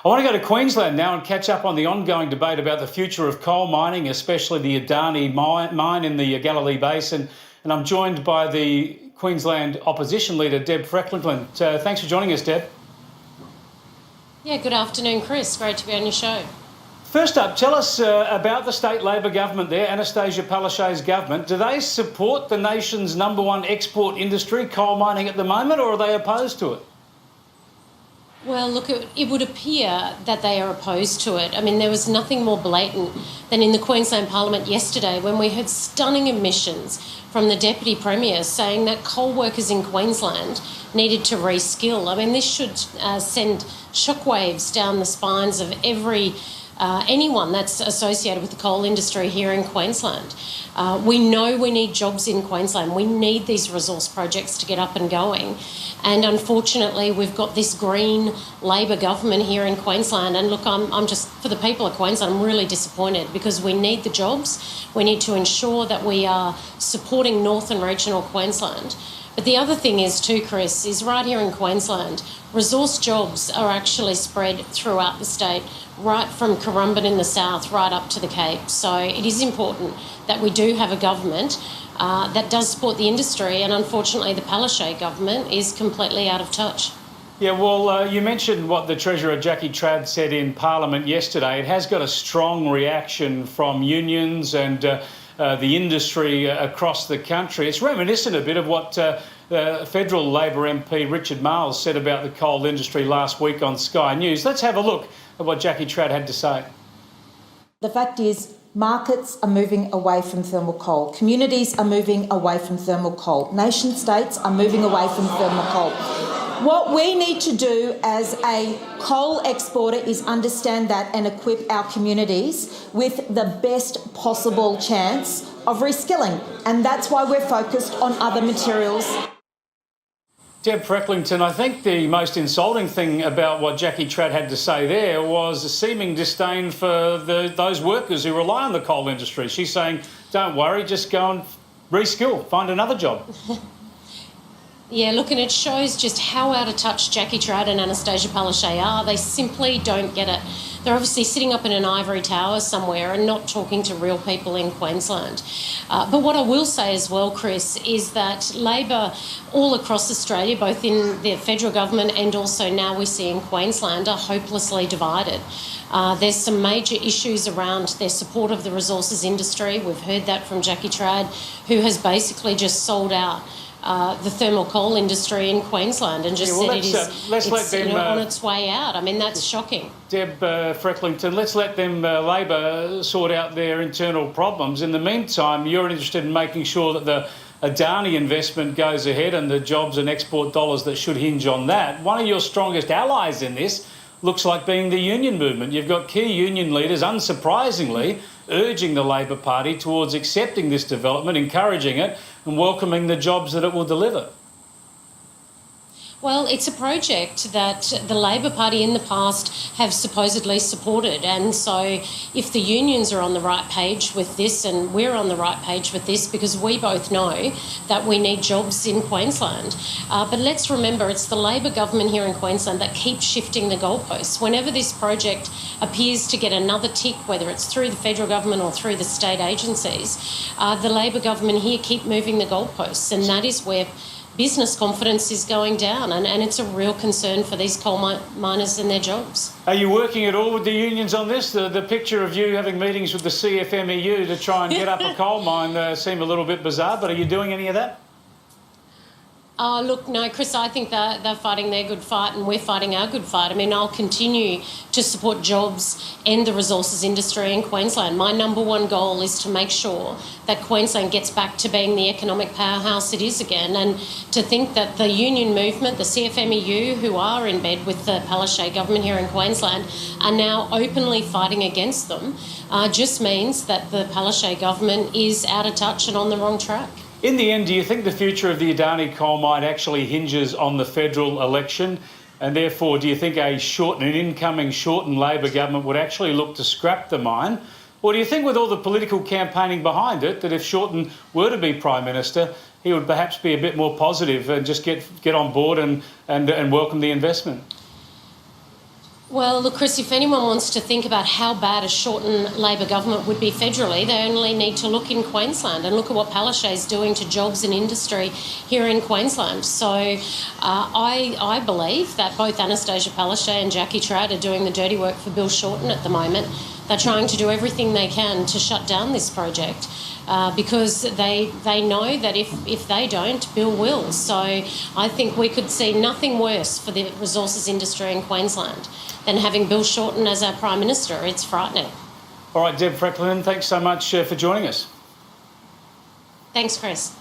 I want to go to Queensland now and catch up on the ongoing debate about the future of coal mining, especially the Adani mine in the Galilee Basin. And I'm joined by the Queensland opposition leader, Deb Frecklington. Thanks for joining us, Deb. Yeah, good afternoon, Chris. Great to be on your show. First up, tell us about the state Labor government there, Anastasia Palaszczuk's government. Do they support the nation's #1 export industry, coal mining, at the moment, or are they opposed to it? Well, look, it would appear that they are opposed to it. I mean, there was nothing more blatant than in the Queensland Parliament yesterday when we heard stunning admissions from the Deputy Premier saying that coal workers in Queensland needed to reskill. I mean, this should send shockwaves down the spines of anyone that's associated with the coal industry here in Queensland. We know we need jobs in Queensland. We need these resource projects to get up and going. And unfortunately, we've got this Green Labor government here in Queensland. And look, I'm just, for the people of Queensland, I'm really disappointed because we need the jobs. We need to ensure that we are supporting North and regional Queensland. But the other thing is too, Chris, is right here in Queensland, resource jobs are actually spread throughout the state, right from Currumbin in the south, right up to the Cape. So it is important that we do have a government that does support the industry, and unfortunately the Palaszczuk government is completely out of touch. Yeah, well, you mentioned what the Treasurer Jackie Trad said in Parliament yesterday. It has got a strong reaction from unions and the industry across the country. It's reminiscent a bit of what federal Labor MP Richard Marles said about the coal industry last week on Sky News. Let's have a look at what Jackie Trad had to say. The fact is, markets are moving away from thermal coal. Communities are moving away from thermal coal. Nation states are moving away from thermal coal. What we need to do as a coal exporter is understand that and equip our communities with the best possible chance of reskilling. And that's why we're focused on other materials. Deb Frecklington, I think the most insulting thing about what Jackie Trad had to say there was a seeming disdain for those workers who rely on the coal industry. She's saying, don't worry, just go and reskill, find another job. Yeah, look, and it shows just how out of touch Jackie Trad and Anastasia Palaszczuk are. They simply don't get it. They're obviously sitting up in an ivory tower somewhere and not talking to real people in Queensland. But what I will say as well, Chris, is that Labor all across Australia, both in the federal government and also now we see in Queensland, are hopelessly divided. There's some major issues around their support of the resources industry. We've heard that from Jackie Trad, who has basically just sold out the thermal coal industry in Queensland and just said it's on its way out. I mean, that's shocking. Deb Frecklington, let's let them, Labor, sort out their internal problems. In the meantime, you're interested in making sure that the Adani investment goes ahead and the jobs and export dollars that should hinge on that. One of your strongest allies in this looks like being the union movement. You've got key union leaders, unsurprisingly, urging the Labor Party towards accepting this development, encouraging it and welcoming the jobs that it will deliver. Well, it's a project that the Labor Party in the past have supposedly supported. And so if the unions are on the right page with this and we're on the right page with this, because we both know that we need jobs in Queensland. But let's remember, it's the Labor government here in Queensland that keeps shifting the goalposts. Whenever this project appears to get another tick, whether it's through the federal government or through the state agencies, the Labor government here keep moving the goalposts. And that is where business confidence is going down, and it's a real concern for these coal miners and their jobs. Are you working at all with the unions on this? The picture of you having meetings with the CFMEU to try and get up a coal mine seem a little bit bizarre, but are you doing any of that? Look, no, Chris, I think that they're fighting their good fight and we're fighting our good fight. I mean, I'll continue to support jobs and the resources industry in Queensland. My #1 goal is to make sure that Queensland gets back to being the economic powerhouse it is again. And to think that the union movement, the CFMEU, who are in bed with the Palaszczuk government here in Queensland, are now openly fighting against them, just means that the Palaszczuk government is out of touch and on the wrong track. In the end, do you think the future of the Adani coal mine actually hinges on the federal election? And therefore, do you think an incoming shortened Labor government would actually look to scrap the mine? Or do you think with all the political campaigning behind it, that if Shorten were to be Prime Minister, he would perhaps be a bit more positive and just get on board and welcome the investment? Well, look, Chris, if anyone wants to think about how bad a Shorten Labor government would be federally, they only need to look in Queensland and look at what Palaszczuk's doing to jobs and industry here in Queensland. So I believe that both Anastasia Palaszczuk and Jackie Trad are doing the dirty work for Bill Shorten at the moment. They're trying to do everything they can to shut down this project because they know that if they don't, Bill will. So I think we could see nothing worse for the resources industry in Queensland than having Bill Shorten as our Prime Minister. It's frightening. All right, Deb Frecklington, thanks so much for joining us. Thanks, Chris.